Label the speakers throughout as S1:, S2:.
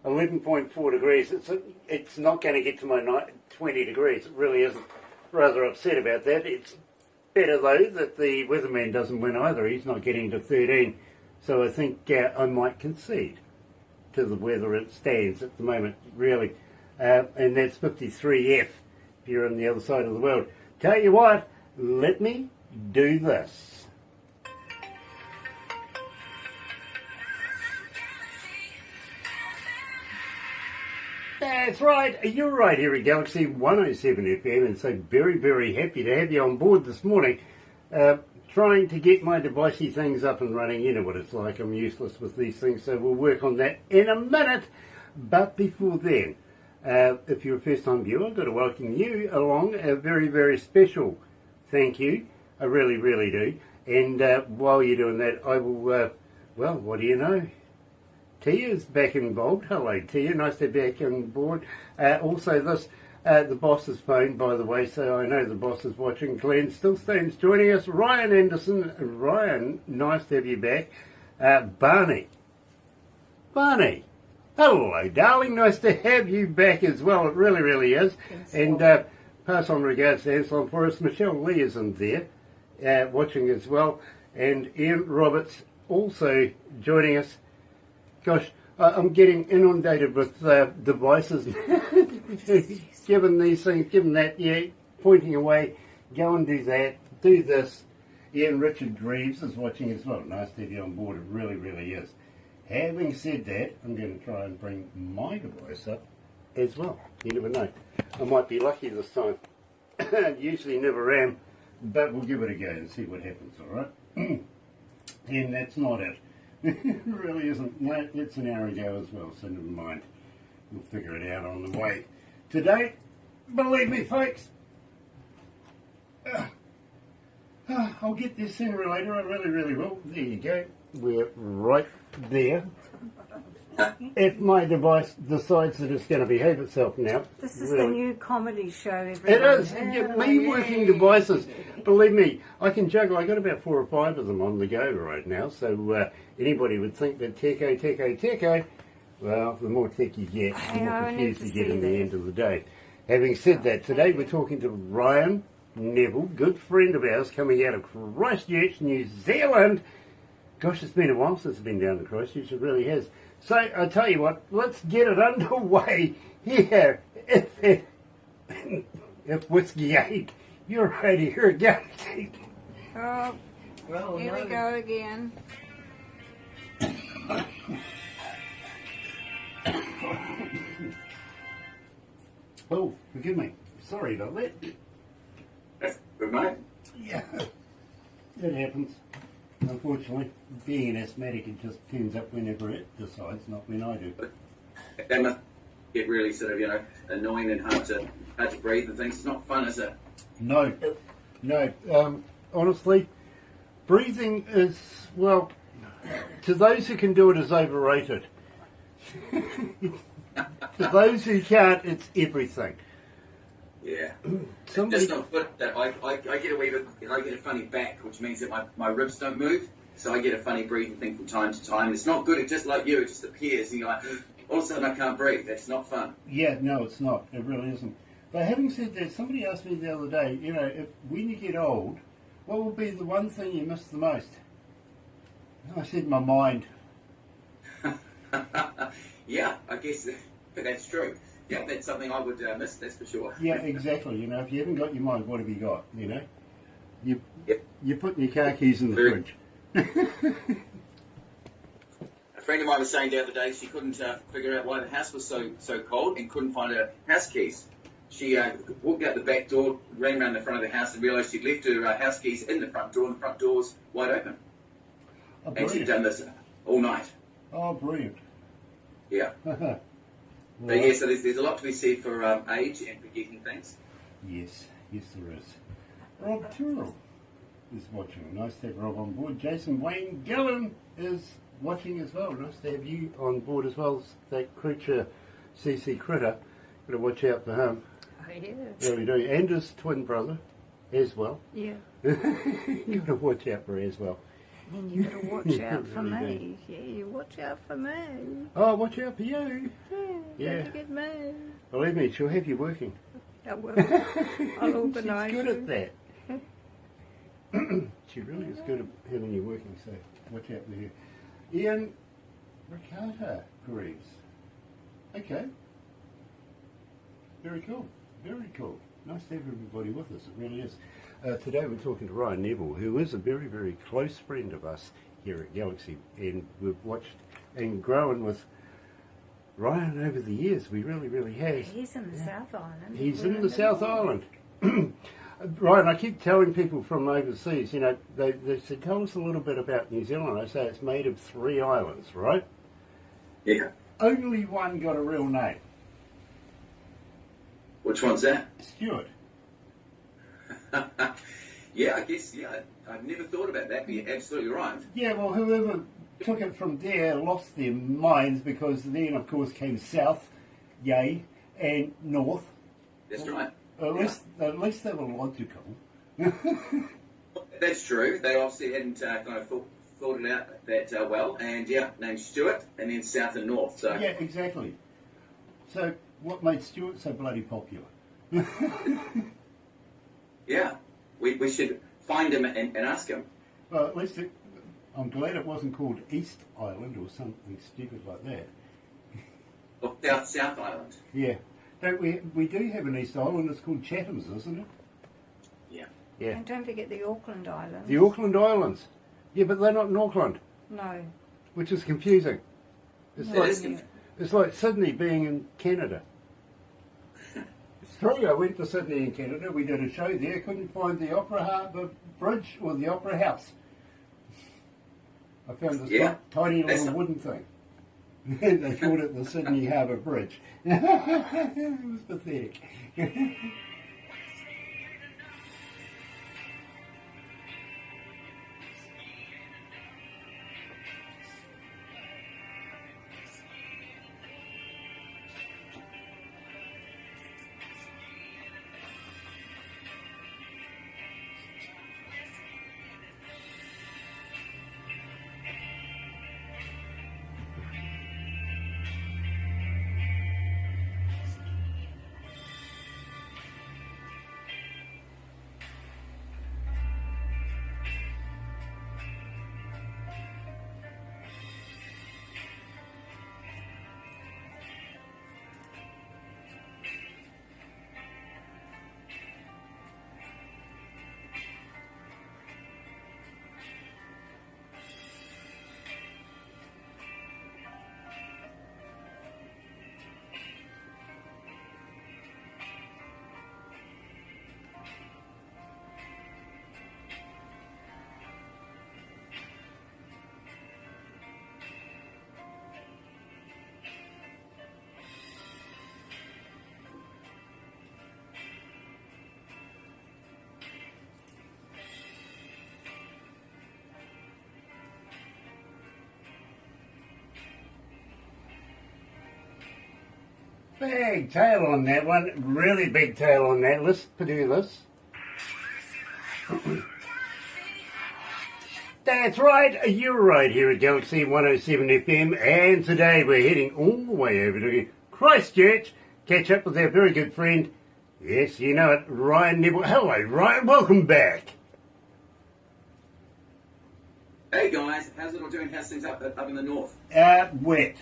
S1: 11.4 degrees. It's not going to get to my 20 degrees. It really isn't. Rather upset about that. It's better, though, that the weatherman doesn't win either. He's not getting to 13. So I think I might concede to the weather it stands at the moment, really. And that's 53F if you're on the other side of the world. Tell you what, let me do this. That's right, you're right here at Galaxy 107 FM, and so very, very happy to have you on board this morning. Trying to get my devicey things up and running. You know what it's like, I'm useless with these things, so we'll work on that in a minute. But before then, if you're a first-time viewer, I've got to welcome you along. A very, very special thank you. I really, really do. And while you're doing that, I will, well, what do you know? Tia's back involved. Hello, Tia. Nice to be back on board. Also, the boss's phone, by the way, so I know the boss is watching. Glenn Stillstone's joining us. Ryan Anderson. Ryan, nice to have you back. Barney. Hello, darling. Nice to have you back as well. It really, really is. And pass on regards to Anselm for us. Michelle Lee isn't there, watching as well. And Ian Roberts also joining us. Gosh, I'm getting inundated with devices. Given these things, given that, yeah, pointing away, go and do that, do this. Ian Richard Greaves is watching as well. Nice to have you on board. It really, really is. Having said that, I'm going to try and bring my device up as well. You never know. I might be lucky this time. Usually never am, but we'll give it a go and see what happens, all right? And that's not it. It really isn't. No, it's an hour ago as well, so never mind. We'll figure it out on the way. Today, believe me, folks, I'll get this sooner or later. I really, really will. There you go. We're right there. If my device decides that it's going to behave itself now.
S2: This is the new comedy show, everyone.
S1: It is. Me working devices. Believe me, I can juggle. I got about 4 or 5 of them on the go right now. So anybody would think that techo. Well, the more tech you get, the more confused you get in the end of the day. Having said that, today we're talking to Ryan Neville, good friend of ours, coming out of Christchurch, New Zealand. Gosh, it's been a while since I've been down to Christchurch. It really has. So, I tell you what, let's get it underway here. If Whiskey 8, you're right here again.
S2: Oh, well, here we go again.
S1: Oh, forgive me. Sorry about that.
S3: That's good, mate.
S1: Yeah, it happens. Unfortunately, being an asthmatic, it just turns up whenever it decides, not when I do.
S3: That must get really sort of, annoying and hard to breathe and things. It's not fun, is it?
S1: No. Honestly, breathing is, well, to those who can do it, is overrated. To those who can't, it's everything.
S3: Yeah. Just not good. I get a wee bit, I get a funny back, which means that my ribs don't move. So I get a funny breathing thing from time to time. It's not good. It's just like you. It just appears, and you're like, all of a sudden I can't breathe. That's not fun.
S1: Yeah, no, it's not. It really isn't. But having said that, somebody asked me the other day, when you get old, what will be the one thing you miss the most? And I said, my mind.
S3: Yeah, I guess that's true. Yeah, that's something I would miss, that's for sure.
S1: Yeah, exactly. If you haven't got your mind, what have you got, You're putting your car keys in the fridge.
S3: A friend of mine was saying the other day she couldn't figure out why the house was so cold and couldn't find her house keys. She walked out the back door, ran around the front of the house and realised she'd left her house keys in the front door and the front door was wide open.
S1: Oh,
S3: and she'd done this all night.
S1: Oh, brilliant.
S3: Yeah. But yeah, so there's a lot to be said for age and forgetting things.
S1: Yes, there is. Rob Tyrrell is watching. Nice to have Rob on board. Jason Wayne Gillen is watching as well. Nice to have you on board as well. That creature, CC Critter. Got to watch out for him.
S2: Oh, yeah.
S1: Really do. And his twin brother as well.
S2: Yeah.
S1: Got to watch out for as well.
S2: And you got to watch out for me. Yeah, you watch out for me.
S1: Oh, watch out for you.
S2: Yeah. Don't forget me.
S1: Believe me, she'll have you working.
S2: I will. I'll organise.
S1: She's good at that. She really is good at having you working, so watch out with her. Ian Ricardo Greaves. Okay. Very cool. Very cool. Nice to have everybody with us. It really is. Today we're talking to Ryan Neville, who is a very, very close friend of us here at Galaxy, and we've watched and grown with Ryan over the years. We really, really have.
S2: He's in the South Island.
S1: He's in the South Island. Ryan, I keep telling people from overseas, you know, they said, tell us a little bit about New Zealand. I say it's made of 3 islands, right?
S3: Yeah.
S1: Only one got a real name.
S3: Which one's that?
S1: Stuart.
S3: Yeah, I guess, I've never thought about that, but you're absolutely right.
S1: Yeah, well, whoever took it from there lost their minds, because then, of course, came south, yay, and north.
S3: That's right.
S1: At least they were logical.
S3: That's true. They obviously hadn't kind of thought it out that well, and named Stuart, and then south and north. So
S1: yeah, exactly. So what made Stuart so bloody popular?
S3: Yeah, we should find him and ask him.
S1: Well, at least I'm glad it wasn't called East Island or something stupid like that.
S3: Or South Island.
S1: Yeah. Don't we do have an East Island, it's called Chatham's, isn't it?
S3: Yeah.
S1: Yeah.
S2: And don't forget the Auckland Islands.
S1: The Auckland Islands. Yeah, but they're not in Auckland.
S2: No.
S1: Which is confusing. It's,
S2: No,
S1: it's like Sydney being in Canada. It's true, I went to Sydney in Canada, we did a show there, couldn't find the Opera Harbour Bridge or the Opera House. I found this tiny little wooden thing. They called it the Sydney Harbour Bridge. It was pathetic. Big tail on that one, really big tail on that. Let's do this. That's right, you're right here at Galaxy 107 FM, and today we're heading all the way over to Christchurch, catch up with our very good friend, yes, you know it, Ryan Neville. Hello, Ryan, welcome back.
S3: Hey guys, how's it all doing? How's things up in the north?
S1: Wet.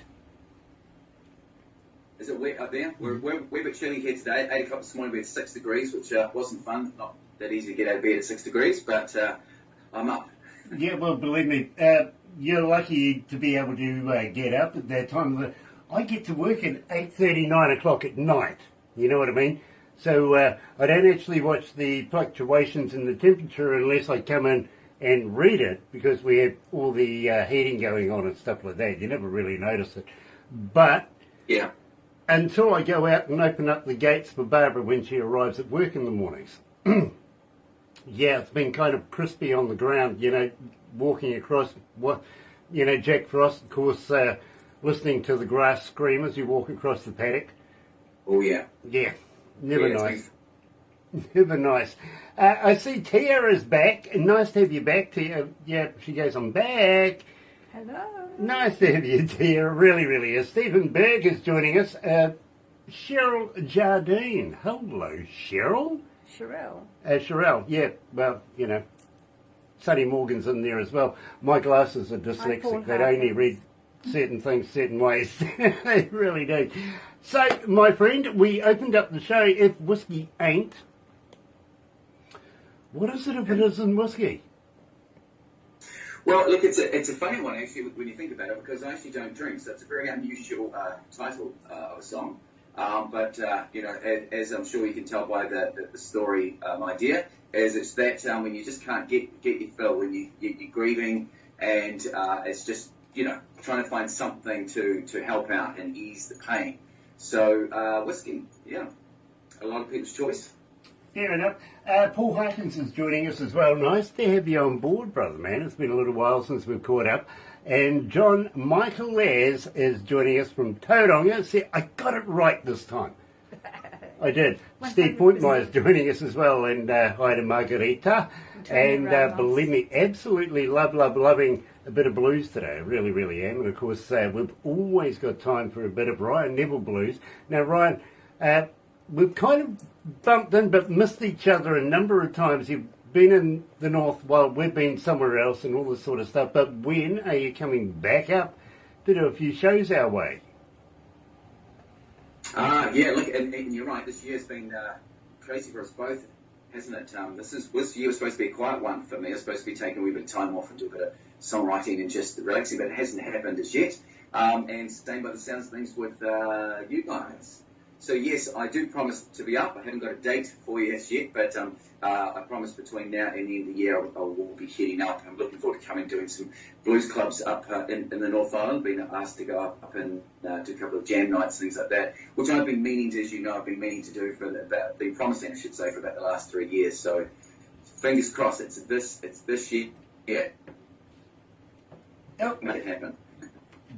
S3: Is it wet up there? We're a bit chilly here today. 8 o'clock this morning we had 6 degrees, which wasn't fun. Not that easy to get out of bed at 6 degrees, but I'm up.
S1: Yeah, well, believe me, you're lucky to be able to get up at that time. I get to work at 8:30, 9 o'clock at night. You know what I mean? So I don't actually watch the fluctuations in the temperature unless I come in and read it, because we have all the heating going on and stuff like that. You never really notice it. But
S3: yeah,
S1: until I go out and open up the gates for Barbara when she arrives at work in the mornings. Yeah, it's been kind of crispy on the ground, you know, walking across, Jack Frost, of course, listening to the grass scream as you walk across the paddock.
S3: Oh, yeah.
S1: Yeah, never nice. Ever nice. I see Tia is back. Nice to have you back, Tia. Yeah, she goes, I'm back.
S2: Hello.
S1: Nice to have you, Tia. Really, really is. Stephen Berg is joining us. Cheryl Jardine. Hello, Cheryl.
S2: Sherelle.
S1: Cheryl, yeah. Well, you know, Sonny Morgan's in there as well. My glasses are dyslexic. They only read certain things certain ways. They really do. So, my friend, we opened up the show, If Whiskey Ain't. What is it if it isn't whiskey?
S3: Well, look, it's a funny one, actually, when you think about it, because I actually don't drink, so it's a very unusual title of a song. But you know, as I'm sure you can tell by the story, my dear, is it's that when you just can't get your fill, when you're grieving, and it's just, you know, trying to find something to help out and ease the pain. So whiskey, yeah, a lot of people's choice.
S1: Fair enough. Paul Harkins is joining us as well. Nice to have you on board, brother man. It's been a little while since we've caught up. And John Michael Lares is joining us from Tauranga. See, I got it right this time. I did. 100%. Steve Pointmeyer is joining us as well, and hi to Margarita. And believe me, absolutely loving a bit of blues today. I really, really am. And of course, we've always got time for a bit of Ryan Neville blues. Now, Ryan, we've kind of bumped in but missed each other a number of times. You've been in the north while we've been somewhere else and all this sort of stuff. But when are you coming back up to do a few shows our way?
S3: Yeah, look, and you're right. This year's been crazy for us both, hasn't it? This year was supposed to be a quiet one for me. I was supposed to be taking a wee bit of time off and do a bit of songwriting and just relaxing, but it hasn't happened as yet. And same by the sounds of things with you guys. So yes, I do promise to be up. I haven't got a date for you as yet, but I promise between now and the end of the year I will be heading up. I'm looking forward to coming doing some blues clubs up in the North Island. Been asked to go up and do a couple of jam nights, things like that, which I've been meaning to, as you know, I've been meaning to do been promising, I should say, for about the last 3 years. So fingers crossed, it's this year. Yeah, make it happen.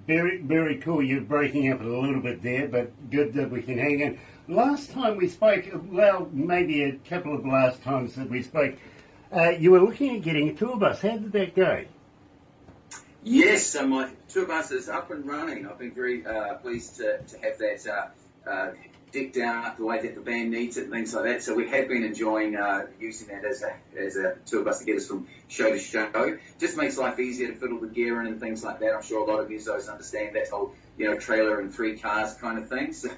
S1: Very, very cool. You're breaking up a little bit there, but good that we can hang in. Last time we spoke, well, maybe a couple of last times that we spoke, you were looking at getting a tour bus. How did that go?
S3: Yes, so my tour bus is up and running. I've been very pleased to have that decked out the way that the band needs it and things like that. So we have been enjoying using that as a tour bus to get us from show to show. Just makes life easier to fiddle the gear in and things like that. I'm sure a lot of musos understand that whole, you know, trailer and 3 cars kind of thing. So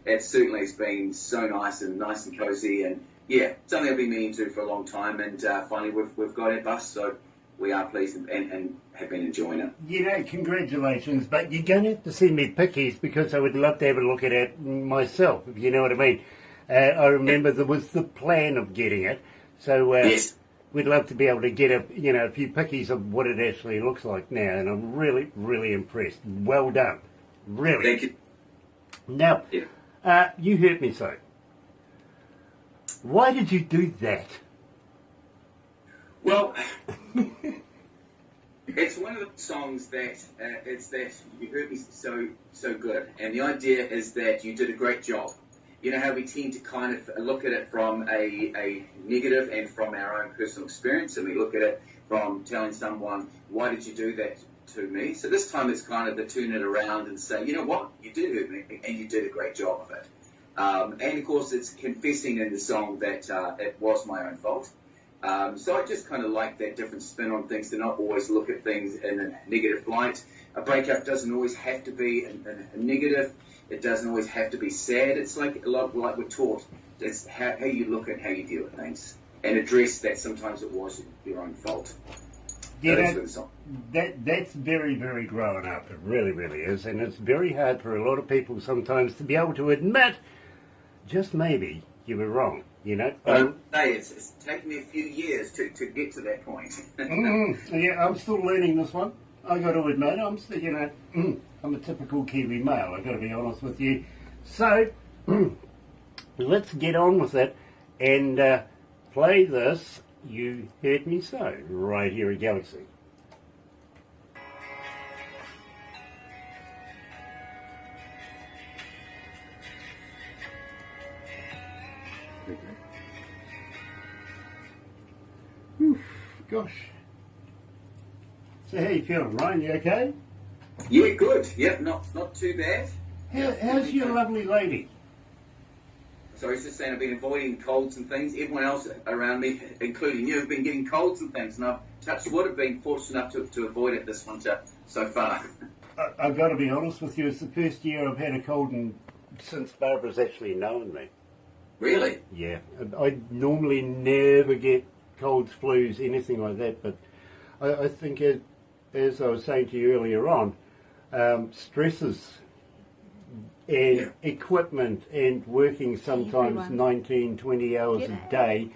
S3: it certainly has been so nice and cozy, and yeah, something I've been meaning to for a long time. And finally we've got our bus, so we are pleased and have been enjoying it.
S1: You know, congratulations, but you're going to have to send me pictures because I would love to have a look at it myself, if you know what I mean. I remember there was the plan of getting it, so
S3: yes.
S1: We'd love to be able to get a few pictures of what it actually looks like now, and I'm really, really impressed. Well done. Really.
S3: Thank you.
S1: Now, you hurt me so. Why did you do that?
S3: Well, it's one of the songs that it's that you hurt me so good, and the idea is that you did a great job. You know how we tend to kind of look at it from a negative and from our own personal experience, and we look at it from telling someone, why did you do that to me? So this time it's kind of to turn it around and say, you know what, you did hurt me, and you did a great job of it. And of course it's confessing in the song that it was my own fault. So I just kind of like that different spin on things, to not always look at things in a negative light. A breakup doesn't always have to be a negative. It doesn't always have to be sad. It's like a lot like we're taught. It's how you look at how you deal with things, and address that sometimes it was your own fault.
S1: Yeah, that's very, very growing up. It really, really is. And it's very hard for a lot of people sometimes to be able to admit, just maybe, you were wrong. You know?
S3: It's taken me a few years to get to that point.
S1: Yeah, I'm still learning this one. I got to admit, I'm still, I'm a typical Kiwi male. I got to be honest with you. So, let's get on with it and play this. You Heard Me So, right here at Galaxy. Gosh. So how you feeling, Ryan? You okay?
S3: Yeah, good. Yeah, not too bad.
S1: How's your lovely lady?
S3: So I was just saying I've been avoiding colds and things. Everyone else around me, including you, have been getting colds and things, and I've touched wood, have been fortunate enough to avoid it this winter so far.
S1: I've got to be honest with you, it's the first year I've had a cold since Barbara's actually known me.
S3: Really?
S1: Yeah. I normally never get colds, flus, anything like that, but I think, as I was saying to you earlier on, stresses and equipment and working sometimes 19, 20 hours a day,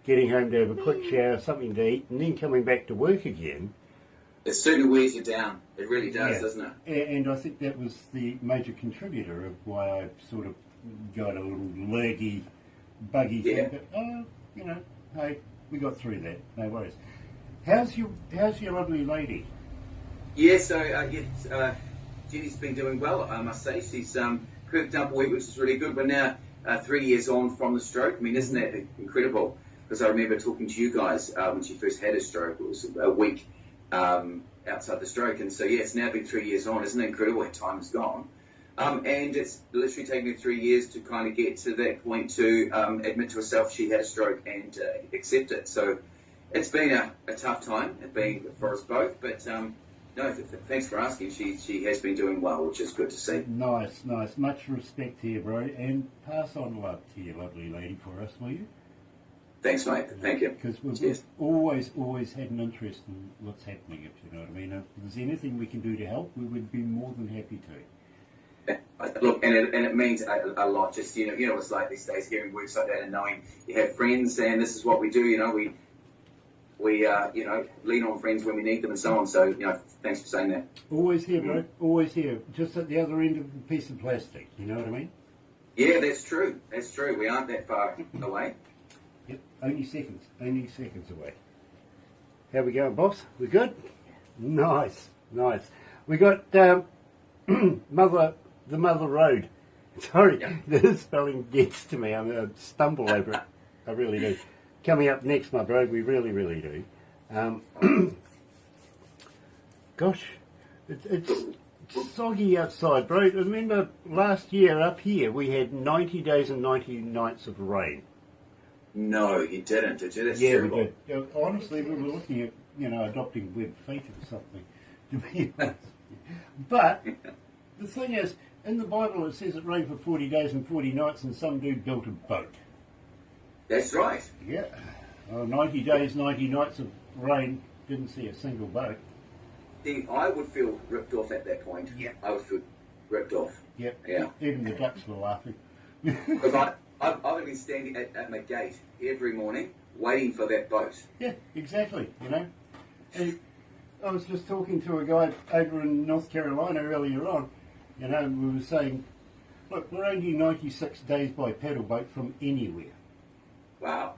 S1: getting home to have a quick shower, something to eat, and then coming back to work again.
S3: It certainly wears you down. It really does, doesn't it?
S1: And I think that was the major contributor of why I sort of got a little lurgy, buggy thing. But, hey, we got through that. No worries. How's your lovely lady?
S3: Yeah, so Jenny's been doing well, I must say. She's perked up a week, which is really good. We're now 3 years on from the stroke. I mean, isn't that incredible? Because I remember talking to you guys when she first had a stroke. It was a week outside the stroke. And so, it's now been 3 years on. Isn't it incredible how time has gone? And it's literally taken me 3 years to kind of get to that point to admit to herself she had a stroke and accept it. So it's been a tough time. It's been for us both. But no, thanks for asking. She has been doing well, which is good to see.
S1: Nice. Much respect here, bro. And pass on love to your lovely lady for us, will you?
S3: Thanks, mate. Thank you.
S1: Because we've always had an interest in what's happening, if you know what I mean. If there's anything we can do to help, we would be more than happy to.
S3: Look, and it means a lot. Just you know, it's like these days hearing words like that and knowing you have friends and this is what we do. We lean on friends when we need them and so on. So thanks for saying that.
S1: Always here, bro. Always here. Just at the other end of a piece of plastic. You know what I mean?
S3: Yeah, that's true. That's true. We aren't that far away.
S1: Yep. Only seconds away. How we going, boss? We good? Nice. We got the Mother Road. Sorry, the spelling gets to me. I stumble over it. I really do. Coming up next, my bro, we really do. Gosh, it's soggy outside, bro. Remember last year up here we had 90 days and 90 nights of rain.
S3: No, you didn't, did you? That's
S1: terrible.
S3: We
S1: did. Honestly, we were looking at, adopting web feet or something, to be honest. But the thing is, in the Bible it says it rained for 40 days and 40 nights and some dude built a boat.
S3: That's right.
S1: Yeah. 90 days, 90 nights of rain, didn't see a single boat.
S3: See, I would feel ripped off at that point.
S1: Yeah.
S3: I would feel ripped off.
S1: Yep.
S3: Yeah.
S1: Even the ducks were laughing.
S3: Because I've been standing at my gate every morning waiting for that boat.
S1: Yeah, exactly, And I was just talking to a guy over in North Carolina earlier on, we were saying, look, we're only 96 days by paddle boat from anywhere.
S3: Wow.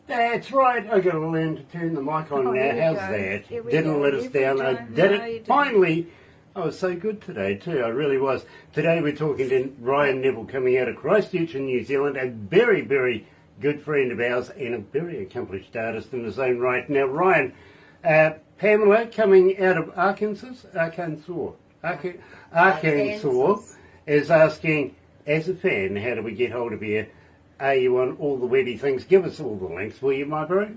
S1: That's right, I got to learn to turn the mic on now. How's that? Didn't let us down. I did it. Finally, I was so good today too, I really was. Today we're talking to Ryan Neville coming out of Christchurch in New Zealand, a very, very good friend of ours and a very accomplished artist in his own right. Now Ryan, Pamela coming out of Arkansas is asking, as a fan, how do we get hold of you? Are you on all the webby things? Give us all the links, will you, my bro?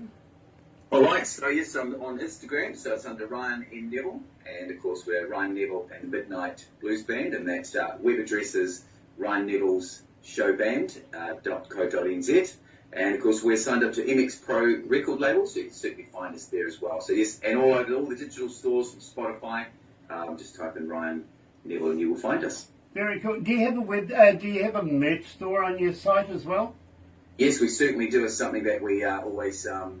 S3: All right, so yes, I'm on Instagram, so it's under Ryan N. Neville, and of course we're Ryan Neville and the Midnight Blues Band, and that web address is Ryan Neville's showband.co.nz, and of course we're signed up to MX Pro record label, so you can certainly find us there as well. So yes, and all the digital stores from Spotify, just type in Ryan Neville and you will find us.
S1: Very cool. Do you have a do you have a merch store on your site as well?
S3: Yes, we certainly do. It's something that we always, add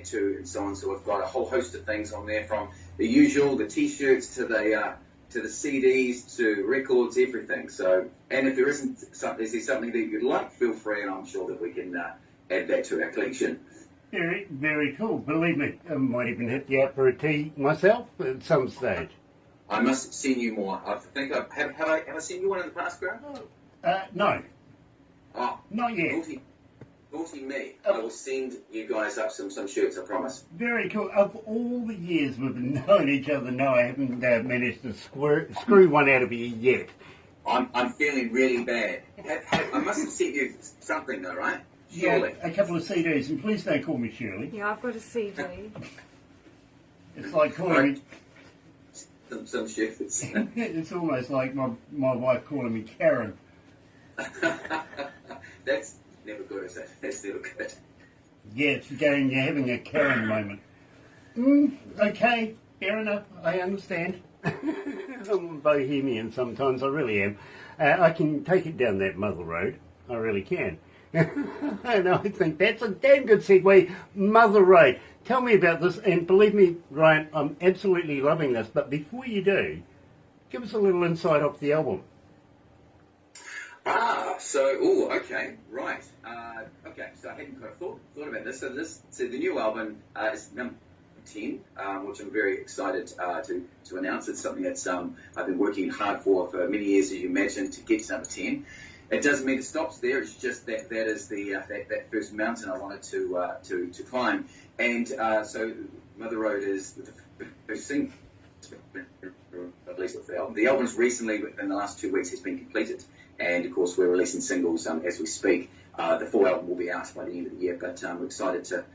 S3: to and so on. So we've got a whole host of things on there, from the usual, the T-shirts to the CDs to records, everything. So, and if there's something that you'd like, feel free, and I'm sure that we can add that to our collection.
S1: Very, very cool. Believe me, I might even hit you out for a tea myself at some stage.
S3: I must have seen you more. I think have I seen you one in the past, Graham?
S1: No.
S3: Oh,
S1: not yet.
S3: Naughty me. I will send you guys up some shirts, I promise.
S1: Very cool. Of all the years we've known each other, no, I haven't managed to screw one out of you yet.
S3: I'm feeling really bad. I must have sent you something though, right? Surely.
S1: Yeah, a couple of CDs, and please don't call me Shirley.
S2: Yeah, I've got a CD.
S1: It's like calling me...
S3: Some shirts.
S1: It's almost like my wife calling me Karen.
S3: That's never good, is it? That's never good.
S1: Yeah, you're having a Karen moment. Okay, fair enough, I understand. I'm bohemian sometimes, I really am. I can take it down that Mother Road, I really can. And I think that's a damn good segue, Mother Road. Tell me about this, and believe me, Ryan, I'm absolutely loving this, but before you do, give us a little insight of the album.
S3: Okay, right. So I hadn't kind of thought about this. So the new album is number 10, which I'm very excited to announce. It's something that's I've been working hard for many years, as you imagine, to get to number 10. It doesn't mean it stops there. It's just that is the that first mountain I wanted to climb. And so Mother Road is the first single release of the album. The album's recently, in the last 2 weeks, has been completed. And, of course, we're releasing singles as we speak. The full album will be out by the end of the year, but we're excited to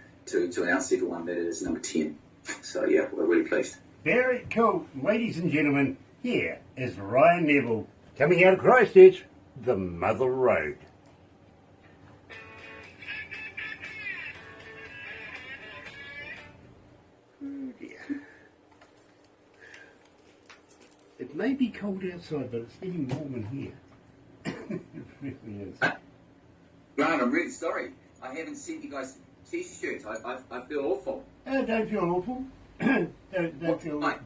S3: announce to everyone that it is number 10. So, yeah, we're really pleased.
S1: Very cool. Ladies and gentlemen, here is Ryan Neville coming out of Christchurch, the Mother Road. Oh, dear. It may be cold outside, but it's getting warm in here. It really is.
S3: Grant, I'm really sorry. I haven't sent you guys T-shirts. I feel awful.
S1: Don't feel awful. don't feel awful.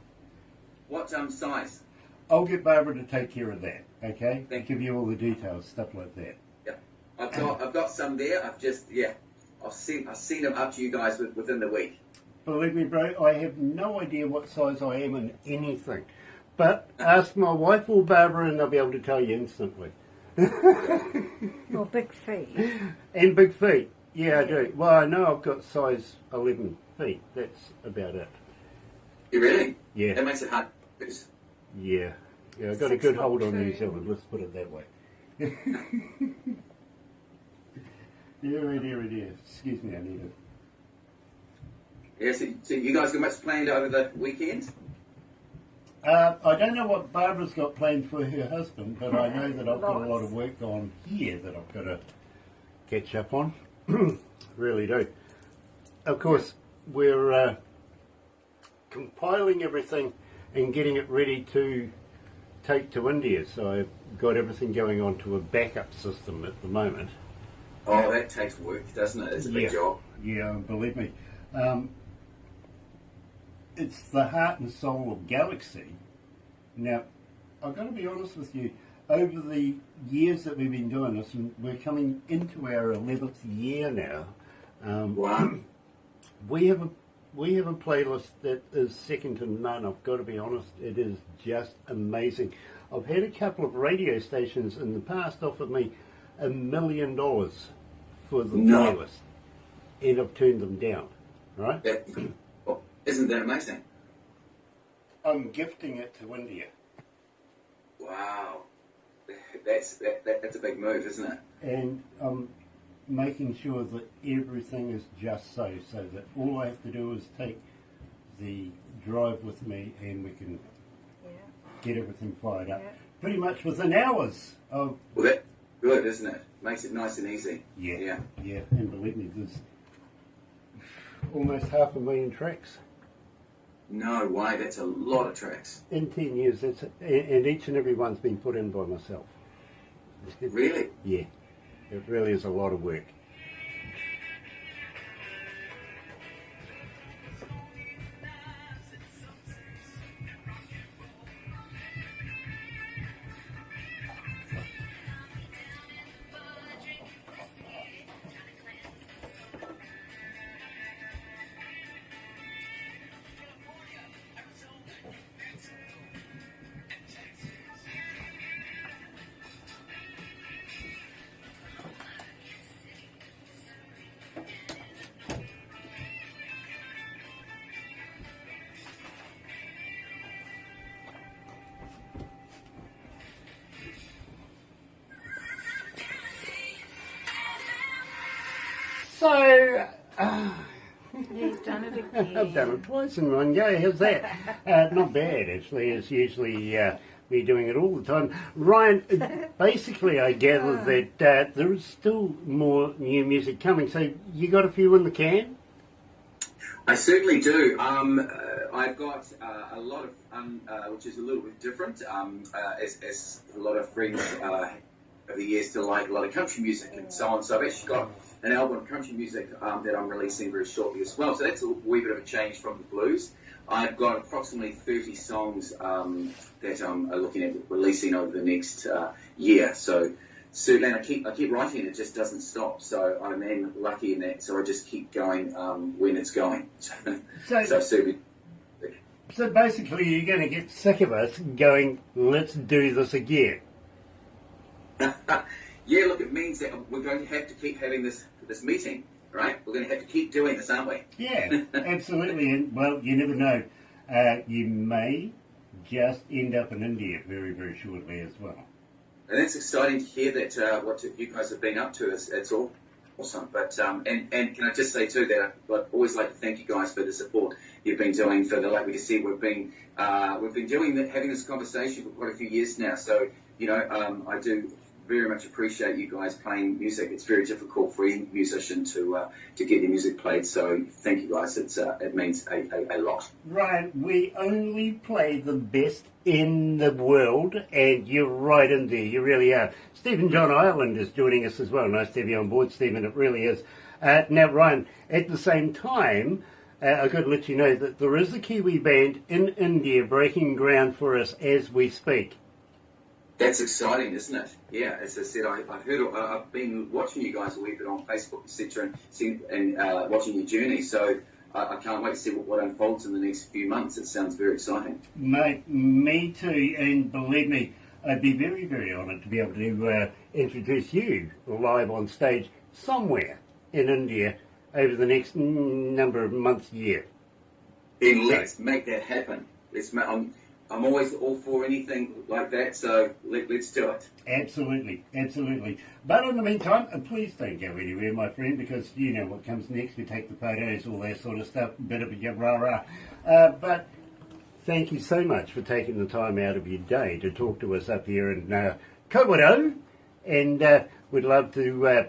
S3: What size?
S1: I'll get Barbara to take care of that, okay? They'll give you all the details, stuff like that.
S3: Yeah. I've got some there. I'll send them up to you guys within the week.
S1: Believe me, bro, I have no idea what size I am in anything. But ask my wife or Barbara and they'll be able to tell you instantly.
S2: Well, big feet.
S1: And big feet. Yeah, I do. Well, I know I've got size 11 feet. That's about it.
S3: You really?
S1: Yeah.
S3: That makes it hard.
S1: Yeah. Yeah, I've got a good hold on New Zealand, let's put it that way. Dear. Excuse me, I need it.
S3: Yeah, so you guys got much planned over the weekend?
S1: I don't know what Barbara's got planned for her husband, but I know that I've got a lot of work on here that I've got to catch up on. Really do. Of course, we're compiling everything and getting it ready to take to India. So I've got everything going on to a backup system at the moment.
S3: Oh, that takes work, doesn't it? It's a big job.
S1: Yeah, believe me. It's the heart and soul of Galaxy. Now, I've got to be honest with you, over the years that we've been doing this, and we're coming into our 11th year now,
S3: Wow.
S1: we have a playlist that is second to none. I've got to be honest, it is just amazing. I've had a couple of radio stations in the past offer me $1 million for the playlist, and I've turned them down, right?
S3: Yeah. Well, isn't that amazing?
S1: I'm gifting it to India.
S3: Wow. That's a big move, isn't it?
S1: And making sure that everything is just so that all I have to do is take the drive with me and we can get everything fired up. Pretty much within hours of...
S3: Well, that's good, isn't it? Makes it nice and easy.
S1: Yeah. And believe me, there's almost 500,000 tracks.
S3: No way, that's a lot of tracks.
S1: In 10 years, and each and every one's been put in by myself.
S3: Really?
S1: Yeah. It really is a lot of work. So,
S2: He's done it again.
S1: I've done it twice in one go. How's that? Not bad, actually. It's usually me doing it all the time. Ryan, basically I gather that there is still more new music coming. So you got a few in the can?
S3: I certainly do. I've got a lot of, which is a little bit different, as a lot of friends over the years still like a lot of country music and so on. So I've actually got an album of country music that I'm releasing very shortly as well. So that's a wee bit of a change from the blues. I've got approximately 30 songs that I'm looking at releasing over the next year. So certainly, and I keep writing, it just doesn't stop. So I'm then lucky in that. So I just keep going when it's going.
S1: So basically, you're going to get sick of us going, let's do this again.
S3: Yeah, look, it means that we're going to have to keep having this meeting, right? We're going to have to keep doing this, aren't we?
S1: Yeah, absolutely. And, well, you never know. You may just end up in India very, very shortly as well.
S3: And it's exciting to hear that what you guys have been up to. It's all awesome. But and can I just say too that I'd always like to thank you guys for the support you've been doing. For like we said, we've been having this conversation for quite a few years now. So I do very much appreciate you guys playing music. It's very difficult for any musician to get their music played. So thank you guys. It means a lot.
S1: Ryan, we only play the best in the world, and you're right in there. You really are. Stephen John Ireland is joining us as well. Nice to have you on board, Stephen. It really is. Now, Ryan, at the same time, I've got to let you know that there is a Kiwi band in India breaking ground for us as we speak.
S3: That's exciting, isn't it? Yeah, as I said, I've been watching you guys a wee bit on Facebook, etc., and watching your journey. So I can't wait to see what unfolds in the next few months. It sounds very exciting.
S1: Mate, me too. And believe me, I'd be very, very honoured to be able to introduce you live on stage somewhere in India over the next number of months, year.
S3: Then let's make that happen. I'm always all for anything like that, so let's do it.
S1: Absolutely, absolutely. But in the meantime, please don't go anywhere, my friend, because you know what comes next. We take the photos, all that sort of stuff, bit of a rah-rah. But thank you so much for taking the time out of your day to talk to us up here in Kawerau, and we'd love to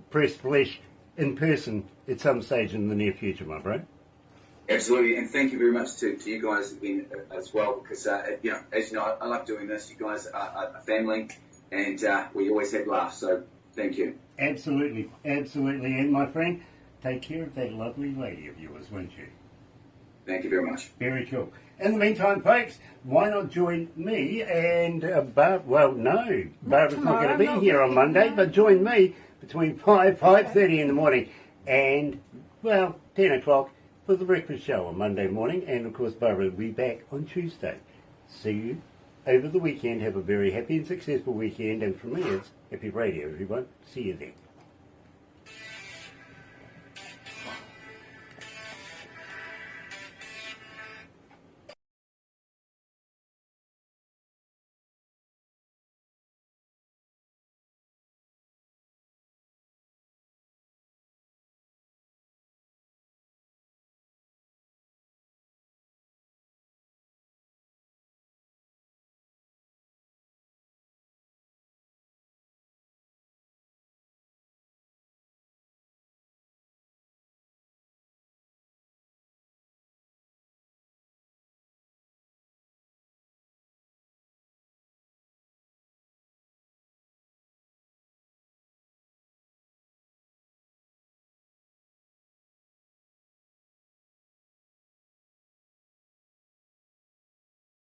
S1: press flesh in person at some stage in the near future, my bro.
S3: Absolutely, and thank you very much to you guys again as well, because as you know, I love doing this. You guys are a family, and we always have laughs. So thank you.
S1: Absolutely, absolutely, and my friend, take care of that lovely lady of yours, won't you?
S3: Thank you very much.
S1: Very cool. In the meantime, folks, why not join me and Barbara's not going to be here on Monday, but join me between 5:30 in the morning and 10 o'clock. For the breakfast show on Monday morning, and of course Barbara will be back on Tuesday. See you over the weekend. Have a very happy and successful weekend, and from me it's Happy Radio, everyone. See you then.